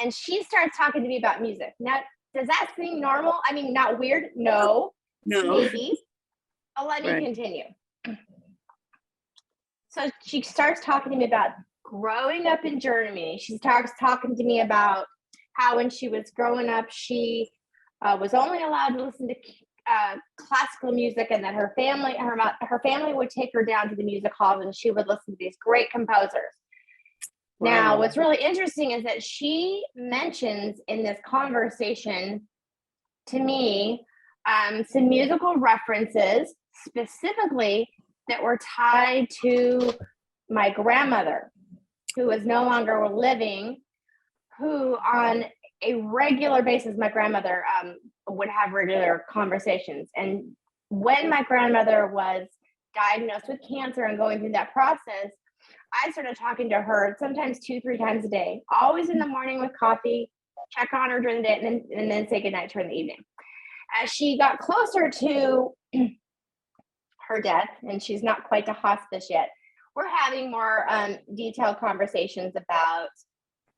And she starts talking to me about music. Now, does that seem normal? I mean, not weird? No. Maybe. But let me continue. So she starts talking to me about growing up in Germany. She starts talking to me about how when she was growing up, she was only allowed to listen to classical music, and that her family would take her down to the music halls and she would listen to these great composers. Wow. Now, what's really interesting is that she mentions in this conversation to me some musical references specifically that were tied to my grandmother, who is no longer living, who on a regular basis, my grandmother would have regular conversations. And when my grandmother was diagnosed with cancer and going through that process, I started talking to her sometimes 2-3 times a day, always in the morning with coffee, check on her during the day, and then say goodnight to her in the evening. As she got closer to her death, and she's not quite to hospice yet, we're having more detailed conversations about,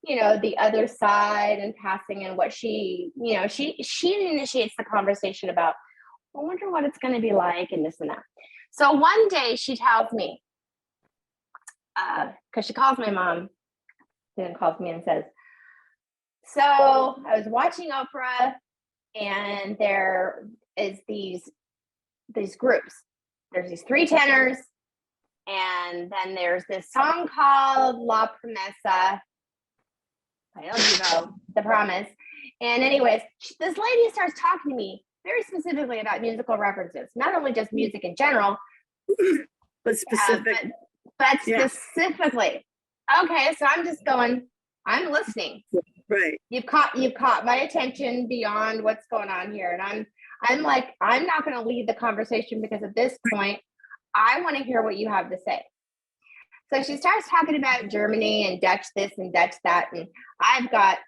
the other side and passing, and what she initiates the conversation about, I wonder what it's going to be like, and this and that. So one day she tells me, because she calls my mom, then calls me and says, so I was watching Oprah, and there is these groups. There's these 3 tenors, and then there's this song called La Promesa. I know the promise. And anyways, this lady starts talking to me very specifically about musical references, not only just music in general, but specific. But specifically. Okay, so I'm just going, I'm listening. Right. You've caught my attention beyond what's going on here. And I'm like, I'm not going to lead the conversation, because at this point, I want to hear what you have to say. So she starts talking about Germany and Dutch this and Dutch that. And I've got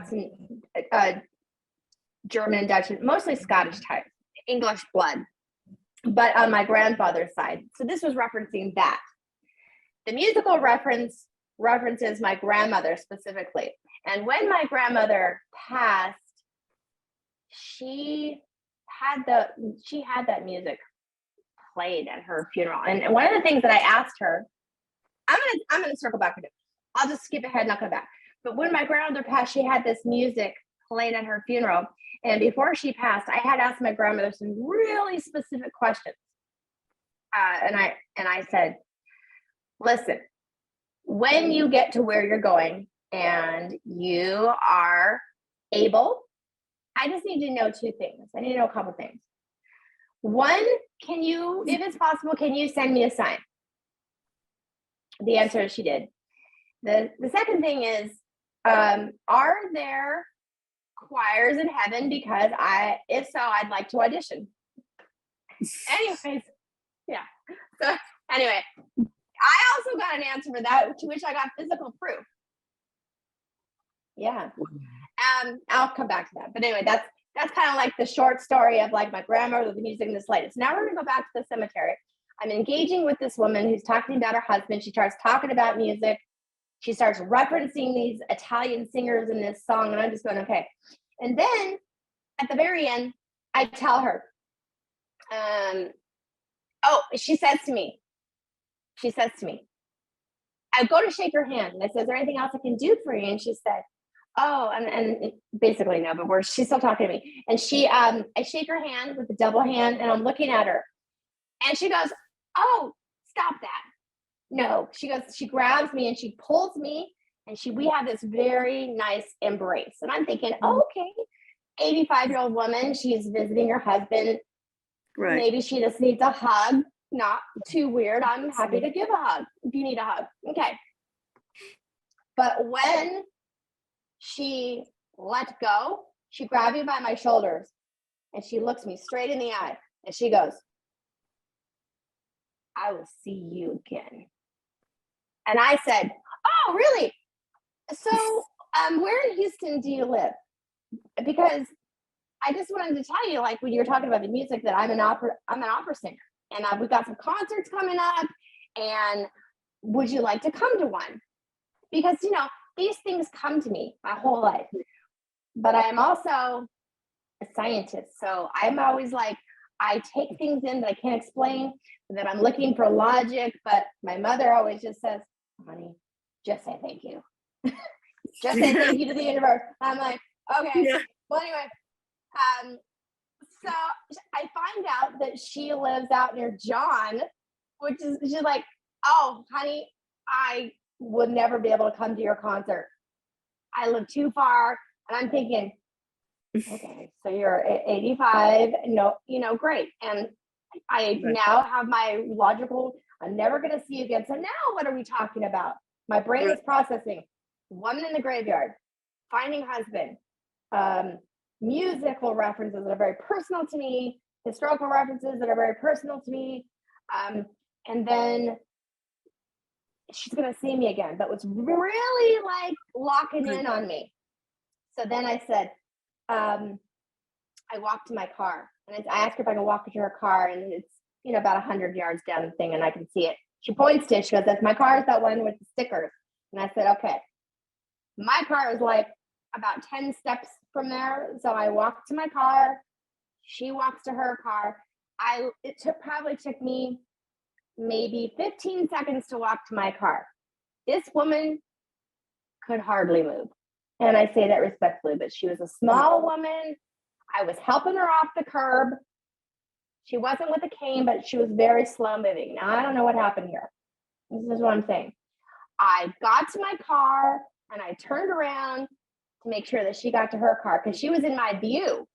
some German and Dutch, mostly Scottish type, English blood, but on my grandfather's side. So this was referencing that. The musical references my grandmother specifically. And when my grandmother passed, she had that music played at her funeral. And one of the things that I asked her, I'm gonna circle back with it. I'll just skip ahead, not go back. But when my grandmother passed, she had this music played at her funeral. And before she passed, I had asked my grandmother some really specific questions. And I said, listen, when you get to where you're going and you are able, I just need to know 2 things. I need to know a couple things. One, if it's possible, can you send me a sign? The answer is she did. The second thing is, are there choirs in heaven? Because if so, I'd like to audition. Anyways, yeah. So anyway, I also got an answer for that, to which I got physical proof. Yeah. I'll come back to that. But anyway, that's kind of like the short story of like my grandmother, the music, and this lady. So now we're going to go back to the cemetery. I'm engaging with this woman who's talking about her husband. She starts talking about music. She starts referencing these Italian singers in this song, and I'm just going, okay. And then at the very end, I tell her, she says to me, I go to shake her hand, and I said, is there anything else I can do for you? And she said, oh, and basically no, but she's still talking to me. And I shake her hand with the double hand, and I'm looking at her, and she goes, oh, stop that. No, she goes, she grabs me and she pulls me, and we have this very nice embrace. And I'm thinking, oh, okay, 85-year-old woman, she's visiting her husband. Right. Maybe she just needs a hug. Not too weird. I'm happy to give a hug if you need a hug. Okay. But when she let go, she grabbed me by my shoulders, and she looks me straight in the eye, and she goes, I will see you again. And I said, oh, really? So where in Houston do you live? Because I just wanted to tell you, like when you were talking about the music, that I'm an opera singer, and we've got some concerts coming up, and would you like to come to one? Because these things come to me my whole life, but I am also a scientist, so I'm always like, I take things in that I can't explain, that I'm looking for logic. But my mother always just says, honey, just say thank you. Just say thank you to the universe. I'm like, okay. Yeah. Well, anyway, so I find out that she lives out near John, which is, she's like, oh, honey, I would never be able to come to your concert. I live too far. And I'm thinking, okay, so you're 85. No, great. And I now have my logical, I'm never going to see you again. So now what are we talking about? My brain is processing woman in the graveyard, finding husband, musical references that are very personal to me, historical references that are very personal to me. And then she's going to see me again. But what's really like locking in on me. So then I said, I walked to my car, and I asked her if I can walk her to her car, and it's, about 100 yards down the thing, and I can see it. She points to it. She goes, that's my car, is that one with the stickers. And I said, okay. My car is like about 10 steps from there. So I walked to my car. She walks to her car. It probably took me maybe 15 seconds to walk to my car. This woman could hardly move. And I say that respectfully, but she was a small woman. I was helping her off the curb. She wasn't with a cane, but she was very slow moving. Now, I don't know what happened here. This is what I'm saying. I got to my car and I turned around to make sure that she got to her car because she was in my view.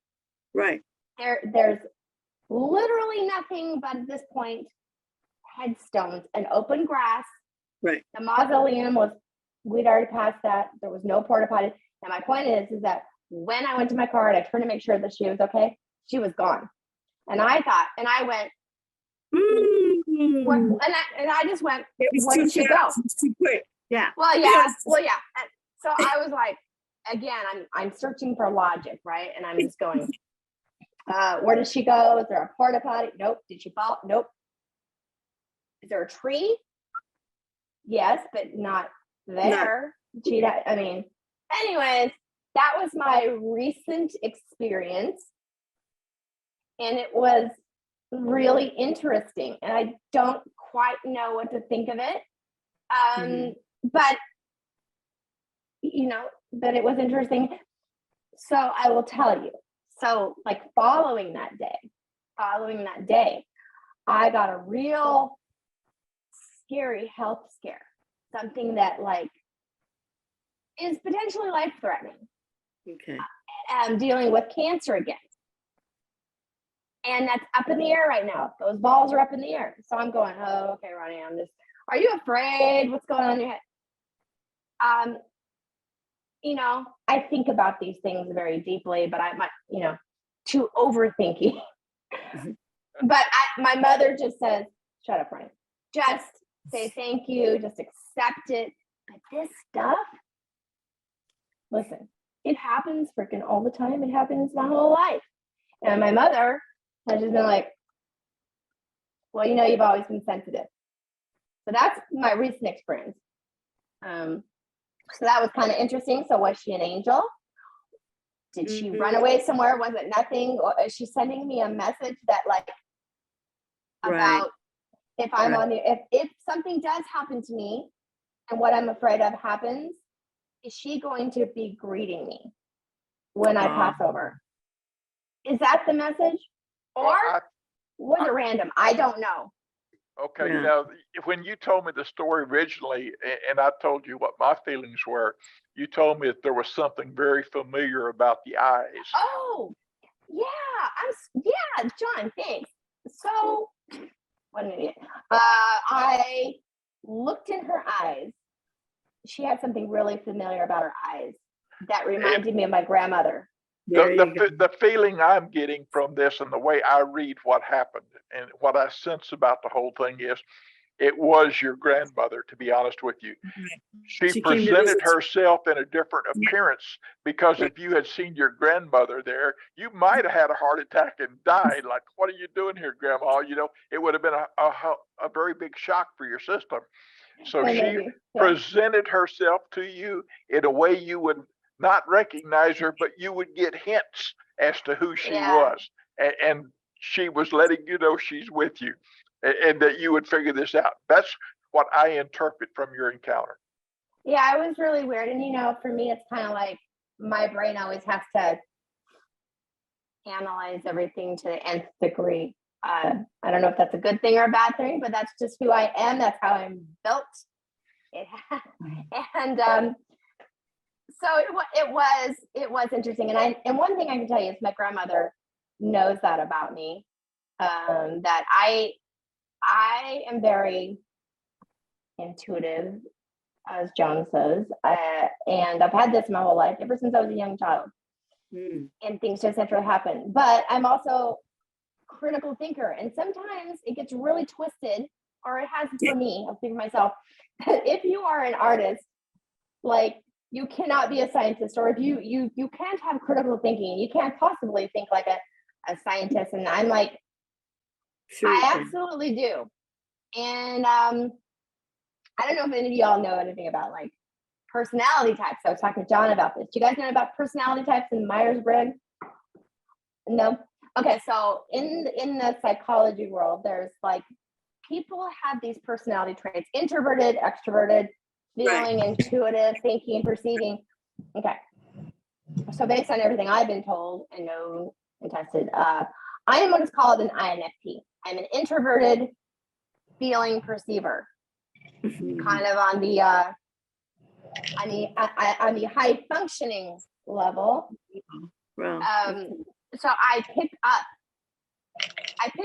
Right. There's literally nothing but at this point, headstones and open grass. Right. The mausoleum we'd already passed that. There was no porta potty. And my point is that when I went to my car and I turned to make sure that she was okay, she was gone. And I went, and I just went, where did she go? It's too quick. Yeah. Well, yeah. Well, yeah. And so I was like, again, I'm searching for logic, right? And I'm just going, where did she go? Is there a porta potty? Nope. Did she fall? Nope. Is there a tree? Yes, but not there. No. Anyways, that was my recent experience. And it was really interesting. And I don't quite know what to think of it. But it was interesting. So I will tell you. So like following that day, I got a real scary health scare. Something that like is potentially life-threatening. Okay. I'm dealing with cancer again. And that's up in the air right now. Those balls are up in the air. So I'm going, oh, okay, Roni, are you afraid? What's going on in your head? I think about these things very deeply, but I might, too overthinking. But my mother just says, shut up, Roni. Just say thank you. Just accept it. But this stuff, listen, it happens freaking all the time. It happens my whole life. And my mother has just been like, well, you've always been sensitive. So that's my recent experience. So that was kind of interesting. So was she an angel? Did she run away somewhere? Was it nothing? Or is she sending me a message that like about if I'm on the, if something does happen to me and what I'm afraid of happens, is she going to be greeting me when I pass over? Is that the message? Or was it random? I don't know. Okay, now when you told me the story originally, and I told you what my feelings were, you told me that there was something very familiar about the eyes. Oh, yeah, John, thanks. So, what an idiot. I looked in her eyes. She had something really familiar about her eyes that reminded me of my grandmother. There you go. The feeling I'm getting from this and the way I read what happened and what I sense about the whole thing is it was your grandmother, to be honest with you. She She came to presented visit. herself in a different appearance because if you had seen your grandmother there, you might have had a heart attack and died. Like, what are you doing here, Grandma? You know, it would have been a very big shock for your system. So Yeah, she maybe. Yeah. presented herself to you in a way you would not recognize her, but you would get hints as to who she Yeah. was. And she was letting you know she's with you and that you would figure this out. That's what I interpret from your encounter. Yeah, it was really weird. And, you know, for me, it's kind of like my brain always has to analyze everything to the nth degree. I don't know if that's a good thing or a bad thing, but that's just who I am. That's how I'm built. And so it was interesting. And one thing I can tell you is my grandmother knows that about me. That I am very intuitive, as Joan says, and I've had this my whole life, ever since I was a young child. And things just naturally happen. But I'm also a critical thinker, and sometimes it gets really twisted, or it has for me. I'll speak for myself. If you are an artist, like, you cannot be a scientist, or if you can't have critical thinking, you can't possibly think like a scientist. And I'm like, Sure. I absolutely do. And I don't know if any of y'all know anything about like personality types. I was talking to John about this. Do you guys know about personality types in Myers-Briggs? No? Okay, so in the psychology world, there's like, people have these personality traits: introverted, extroverted, feeling, intuitive, thinking, perceiving. Okay. So based on everything I've been told and known and tested, I am what is called an INFP. I'm an introverted feeling perceiver, kind of on the high functioning level. Wow. So I pick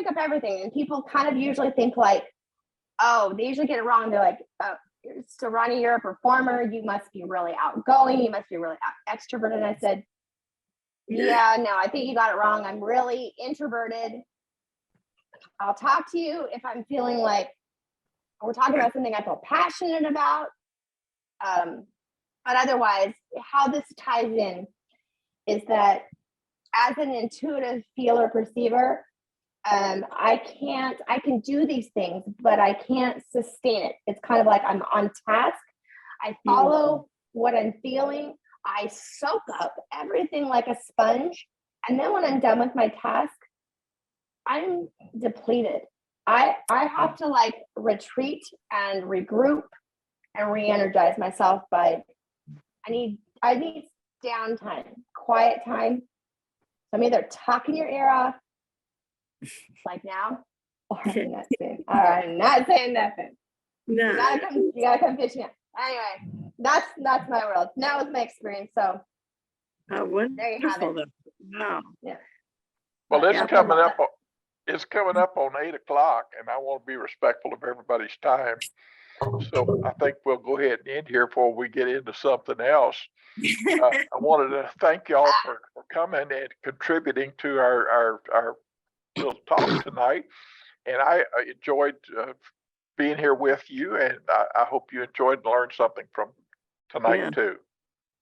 up everything, and people kind of usually think like, oh, they usually get it wrong. They're like, oh, so Roni, you're a performer. You must be really outgoing. You must be really extroverted. And I said, yeah, no, I think you got it wrong. I'm really introverted. I'll talk to you if I'm feeling like we're talking about something I feel passionate about. But otherwise, how this ties in is that as an intuitive feeler perceiver, I can do these things, but I can't sustain it. It's kind of like I'm on task. I follow what I'm feeling. I soak up everything like a sponge. And then when I'm done with my task, I'm depleted. I have to like retreat and regroup and re-energize myself by, I need downtime, quiet time. So I'm either talking your ear off, like now, or I'm not saying, all right, I'm not saying nothing. No. You gotta come pitch me up. Anyway, that's my world. That was my experience. So Wonderful. there you have it. Wow. Yeah. Well, Yeah, it's coming up on 8 o'clock, and I want to be respectful of everybody's time. So I think we'll go ahead and end here before we get into something else. I wanted to thank y'all for coming and contributing to our little talk tonight. And I enjoyed being here with you, and I hope you enjoyed and learned something from tonight too.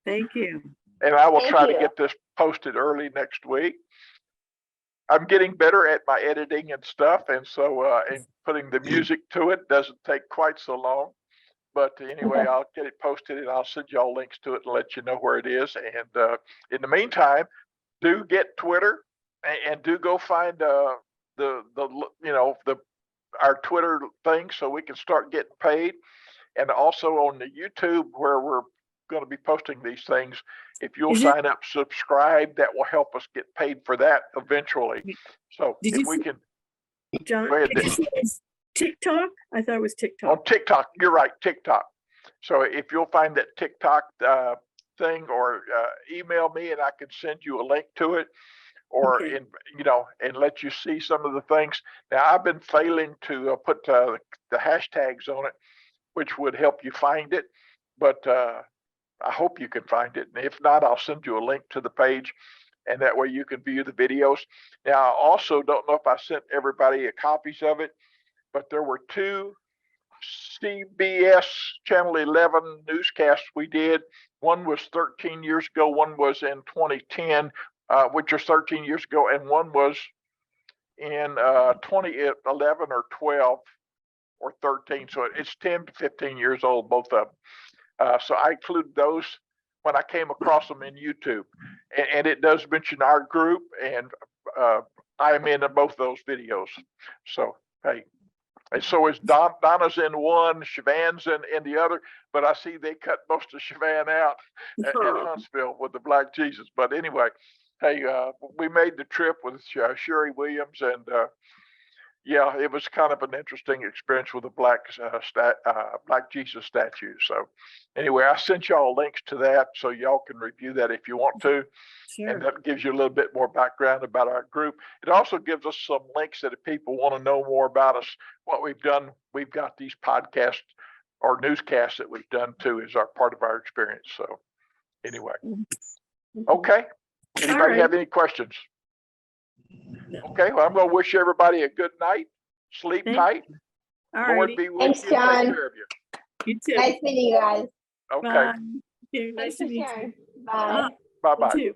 Thank you. And I will try to get this posted early next week. I'm getting better at my editing and stuff, and so and putting the music to it doesn't take quite so long. But anyway, I'll get it posted, and I'll send y'all links to it and let you know where it is. And in the meantime, do get Twitter and do go find our Twitter thing so we can start getting paid. And also on the YouTube where we're going to be posting these things. If you'll sign up, subscribe, that will help us get paid for that eventually. So if we can. John, go ahead, did you say it's TikTok? I thought it was TikTok. On TikTok, you're right, TikTok. So if you'll find that TikTok thing, or email me and I can send you a link to it, or and let you see some of the things. Now I've been failing to put the hashtags on it, which would help you find it, but I hope you can find it. And if not, I'll send you a link to the page. and that way you can view the videos. Now, I also don't know if I sent everybody copies of it, but there were 2 CBS Channel 11 newscasts we did. One was 13 years ago, one was in 2010, which was 13 years ago, and one was in 2011 or 12 or 13. So it's 10 to 15 years old, both of them. So I included those when I came across them in YouTube. And it does mention our group, and I'm in both those videos. So, hey. And so is Donna's in one, Siobhan's in the other, but I see they cut most of Siobhan out at Huntsville with the Black Jesus. But anyway, hey, we made the trip with Sherry Williams, and yeah, it was kind of an interesting experience with the Black Jesus statue. So anyway, I sent y'all links to that so y'all can review that if you want to. Sure. And that gives you a little bit more background about our group. It also gives us some links that if people want to know more about us, what we've done, we've got these podcasts or newscasts that we've done too as our part of our experience. So anyway, okay. Anybody have any questions? Okay, well, I'm going to wish everybody a good night. Sleep tight. Lord be with Thanks, you. John. Take care of you. You too. Nice meeting you guys. Okay. Bye. Nice Thanks to for meet you. sharing. Bye. Bye-bye. You too.